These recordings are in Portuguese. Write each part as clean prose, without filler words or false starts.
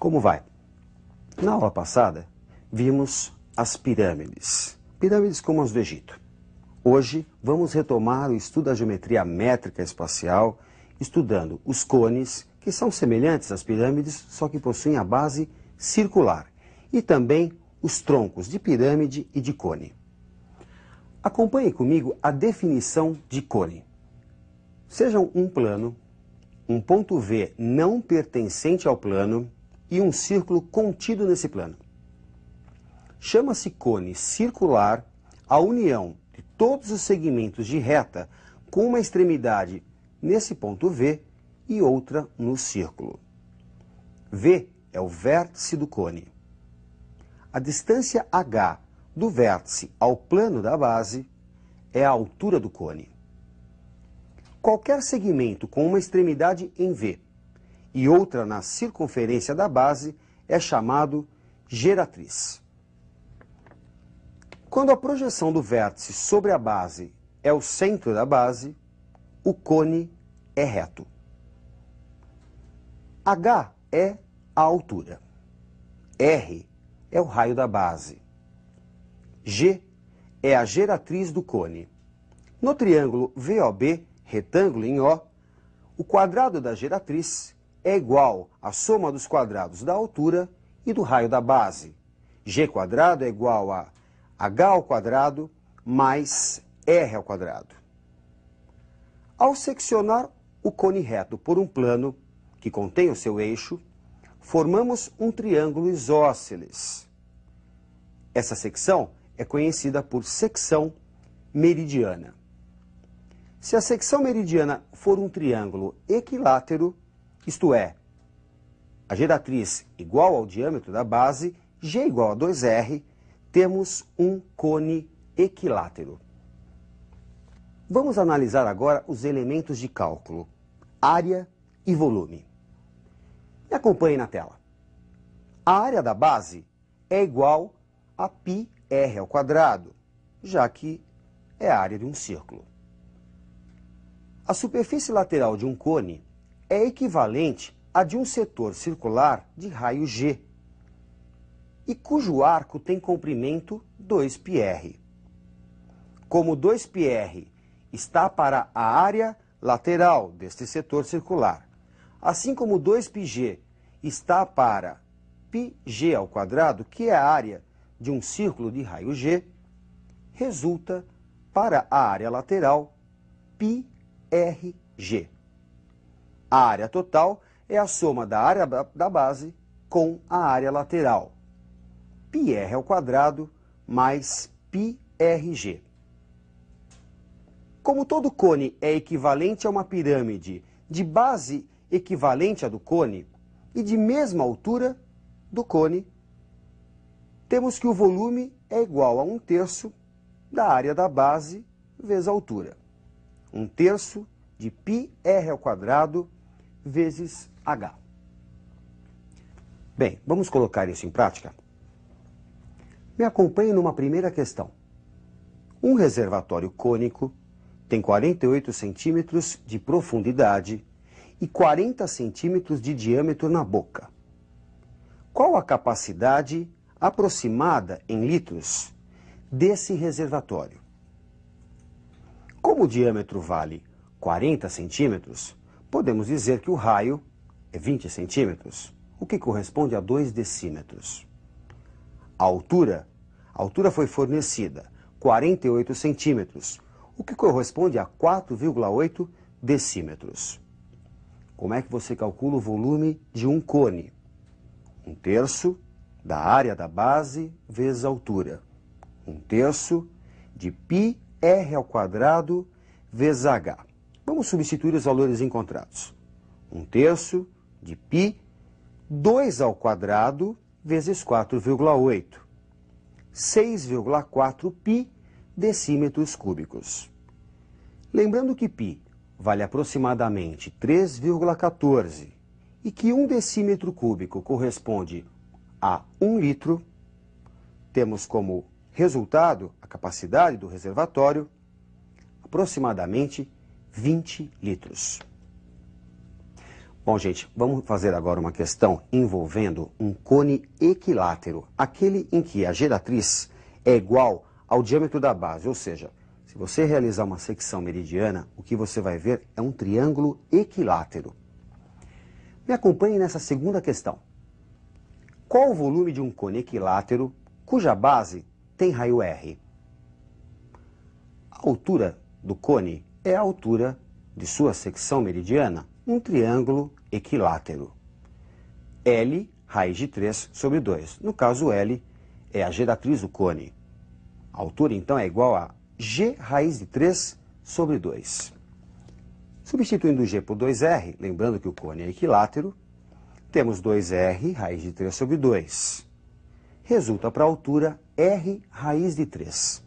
Como vai? Na aula passada, vimos as pirâmides. Pirâmides como as do Egito. Hoje, vamos retomar o estudo da geometria métrica espacial, estudando os cones, que são semelhantes às pirâmides, só que possuem a base circular, e também os troncos de pirâmide e de cone. Acompanhe comigo a definição de cone. Sejam um plano, um ponto V não pertencente ao plano e um círculo contido nesse plano. Chama-se cone circular a união de todos os segmentos de reta com uma extremidade nesse ponto V e outra no círculo. V é o vértice do cone. A distância H do vértice ao plano da base é a altura do cone. Qualquer segmento com uma extremidade em V e outra na circunferência da base é chamado geratriz. Quando a projeção do vértice sobre a base é o centro da base, o cone é reto. H é a altura. R é o raio da base. G é a geratriz do cone. No triângulo VOB, retângulo em O, o quadrado da geratriz é igual à soma dos quadrados da altura e do raio da base. G quadrado é igual a H ao quadrado mais R ao quadrado. Ao seccionar o cone reto por um plano que contém o seu eixo, formamos um triângulo isósceles. Essa secção é conhecida por secção meridiana. Se a secção meridiana for um triângulo equilátero, isto é, a geratriz igual ao diâmetro da base, G igual a 2R, temos um cone equilátero. Vamos analisar agora os elementos de cálculo, área e volume. Me acompanhe na tela. A área da base é igual a πr ao quadrado, já que é a área de um círculo. A superfície lateral de um cone é equivalente à de um setor circular de raio G, e cujo arco tem comprimento 2πr. Como 2πr está para a área lateral deste setor circular, assim como 2πg está para πg ao quadrado, que é a área de um círculo de raio G, resulta para a área lateral πrg. A área total é a soma da área da base com a área lateral. πr ao quadrado mais πrg. Como todo cone é equivalente a uma pirâmide de base equivalente à do cone e de mesma altura do cone, temos que o volume é igual a 1/3 da área da base vezes a altura. 1/3 de πr ao quadrado vezes h. Bem, vamos colocar isso em prática? Me acompanhe numa primeira questão. Um reservatório cônico tem 48 centímetros de profundidade e 40 centímetros de diâmetro na boca. Qual a capacidade aproximada em litros desse reservatório? Como o diâmetro vale 40 centímetros, podemos dizer que o raio é 20 centímetros, o que corresponde a 2 decímetros. A altura foi fornecida 48 centímetros, o que corresponde a 4,8 decímetros. Como é que você calcula o volume de um cone? 1/3 da área da base vezes a altura. 1/3 de πr ao quadrado vezes h. Vamos substituir os valores encontrados. 1/3 de π, 2 ao quadrado vezes 4,8. 6,4 π decímetros cúbicos. Lembrando que π vale aproximadamente 3,14 e que 1 decímetro cúbico corresponde a 1 litro, temos como resultado a capacidade do reservatório aproximadamente 20 litros. Bom, gente, vamos fazer agora uma questão envolvendo um cone equilátero, aquele em que a geratriz é igual ao diâmetro da base, ou seja, se você realizar uma secção meridiana, o que você vai ver é um triângulo equilátero. Me acompanhe nessa segunda questão. Qual o volume de um cone equilátero cuja base tem raio R? A altura do cone é a altura de sua secção meridiana, um triângulo equilátero. L, raiz de 3 sobre 2. No caso, L é a geratriz do cone. A altura, então, é igual a G raiz de 3 sobre 2. Substituindo G por 2R, lembrando que o cone é equilátero, temos 2R raiz de 3 sobre 2. Resulta para a altura R raiz de 3.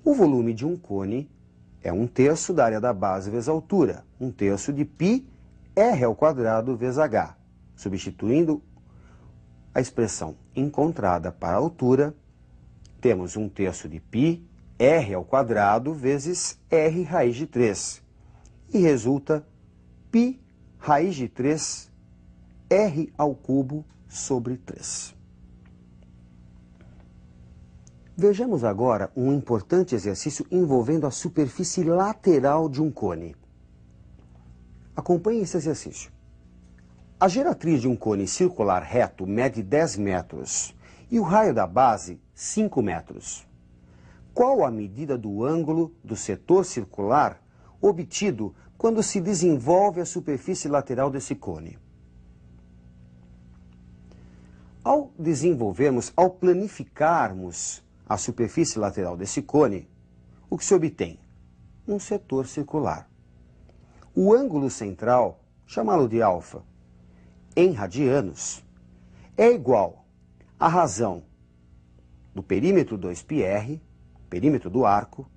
O volume de um cone é 1/3 da área da base vezes a altura, 1/3 de π R ao quadrado vezes H. Substituindo a expressão encontrada para a altura, temos 1/3 de π R ao quadrado vezes R raiz de 3. E resulta π raiz de 3 R ao cubo sobre 3. Vejamos agora um importante exercício envolvendo a superfície lateral de um cone. Acompanhe esse exercício. A geratriz de um cone circular reto mede 10 metros e o raio da base 5 metros. Qual a medida do ângulo do setor circular obtido quando se desenvolve a superfície lateral desse cone? Ao desenvolvermos, ao planificarmos a superfície lateral desse cone, o que se obtém? Um setor circular. O ângulo central, chamá-lo de alfa, em radianos, é igual à razão do perímetro 2πr, perímetro do arco,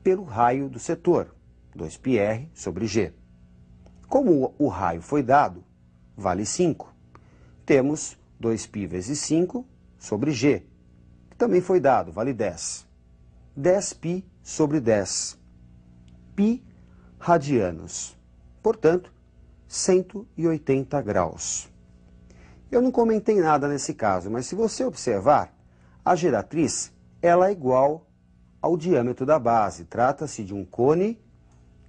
pelo raio do setor, 2πr sobre g. Como o raio foi dado, vale 5. Temos 2π vezes 5 sobre g, que também foi dado, vale 10. 10π sobre 10. Π radianos. Portanto, 180 graus. Eu não comentei nada nesse caso, mas se você observar, a geratriz ela é igual ao diâmetro da base. Trata-se de um cone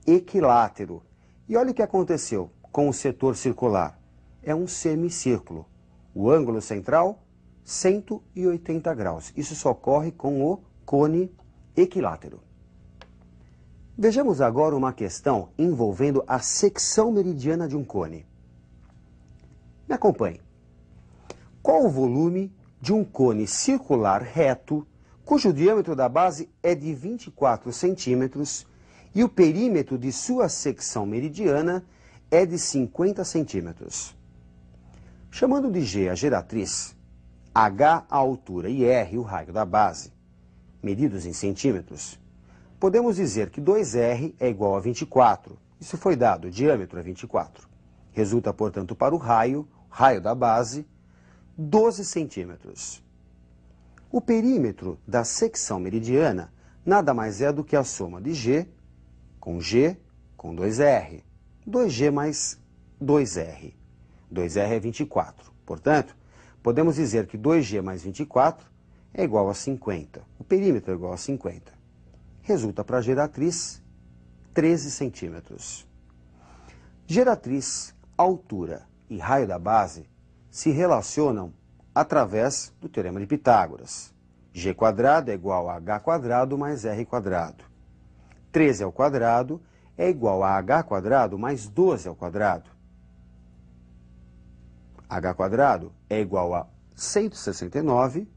equilátero. E olha o que aconteceu com o setor circular. É um semicírculo. O ângulo central, 180 graus. Isso só ocorre com o cone equilátero. Vejamos agora uma questão envolvendo a secção meridiana de um cone. Me acompanhe. Qual o volume de um cone circular reto, cujo diâmetro da base é de 24 centímetros e o perímetro de sua secção meridiana é de 50 centímetros? Chamando de G a geratriz, H a altura e R o raio da base, medidos em centímetros, podemos dizer que 2R é igual a 24. Isso foi dado, o diâmetro é 24. Resulta, portanto, para o raio da base, 12 centímetros. O perímetro da secção meridiana nada mais é do que a soma de G com 2R. 2G mais 2R. 2R é 24. Portanto, podemos dizer que 2G mais 24 é igual a 50. O perímetro é igual a 50. Resulta para a geratriz 13 centímetros. Geratriz, altura e raio da base se relacionam através do Teorema de Pitágoras. G² é igual a H² mais R². 13 ao quadrado é igual a H² mais 12 ao quadrado. H² é igual a 169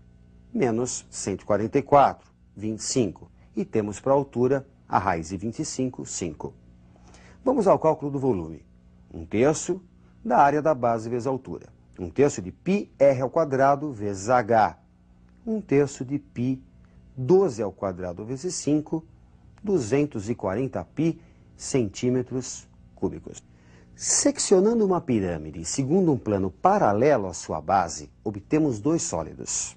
menos 144, 25. E temos para a altura a raiz de 25, 5. Vamos ao cálculo do volume. 1/3 da área da base vezes a altura. 1/3 de πr ao quadrado vezes h. 1/3 de π, 12 ao quadrado vezes 5, 240 π centímetros cúbicos. Seccionando uma pirâmide segundo um plano paralelo à sua base, obtemos dois sólidos.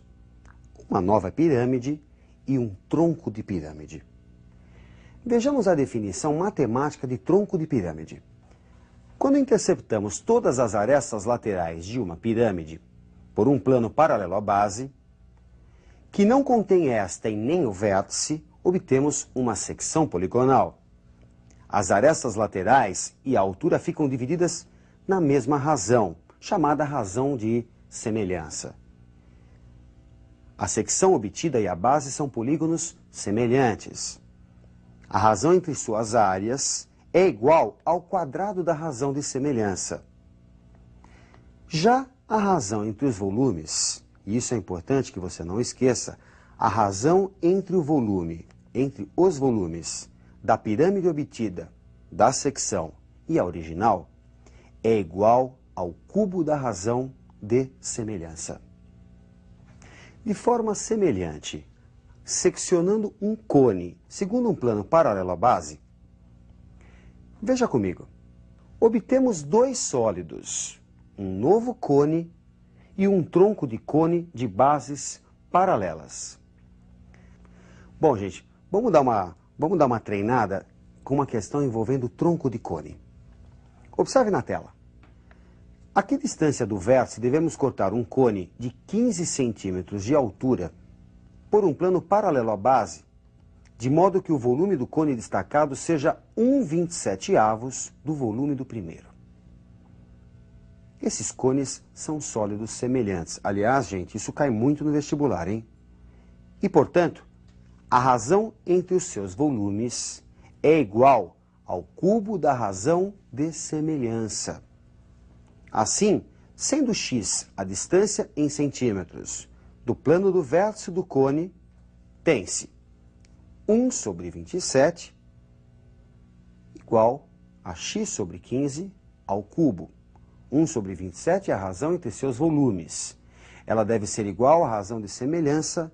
Uma nova pirâmide e um tronco de pirâmide. Vejamos a definição matemática de tronco de pirâmide. Quando interceptamos todas as arestas laterais de uma pirâmide por um plano paralelo à base, que não contém esta e nem o vértice, obtemos uma secção poligonal. As arestas laterais e a altura ficam divididas na mesma razão, chamada razão de semelhança. A secção obtida e a base são polígonos semelhantes. A razão entre suas áreas é igual ao quadrado da razão de semelhança. Já a razão entre os volumes, e isso é importante que você não esqueça, a razão entre o volume, entre os volumes da pirâmide obtida, da secção e a original, é igual ao cubo da razão de semelhança. De forma semelhante, seccionando um cone segundo um plano paralelo à base, veja comigo, obtemos dois sólidos, um novo cone e um tronco de cone de bases paralelas. Bom, gente, vamos dar uma treinada com uma questão envolvendo o tronco de cone. Observe na tela. A que distância do vértice devemos cortar um cone de 15 centímetros de altura por um plano paralelo à base, de modo que o volume do cone destacado seja 1/27º do volume do primeiro? Esses cones são sólidos semelhantes. Aliás, gente, isso cai muito no vestibular, hein? E, portanto, a razão entre os seus volumes é igual ao cubo da razão de semelhança. Assim, sendo x a distância em centímetros do plano do vértice do cone, tem-se 1/27 igual a x sobre 15 ao cubo. 1/27 é a razão entre seus volumes. Ela deve ser igual à razão de semelhança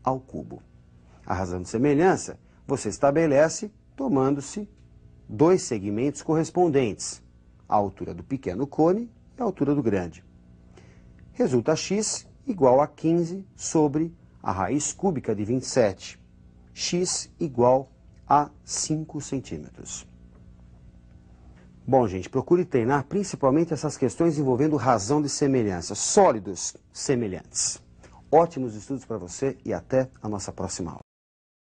ao cubo. A razão de semelhança você estabelece tomando-se dois segmentos correspondentes, a altura do pequeno cone e a altura do grande. Resulta x igual a 15 sobre a raiz cúbica de 27. X igual a 5 centímetros. Bom, gente, procure treinar principalmente essas questões envolvendo razão de semelhança, sólidos semelhantes. Ótimos estudos para você e até a nossa próxima aula.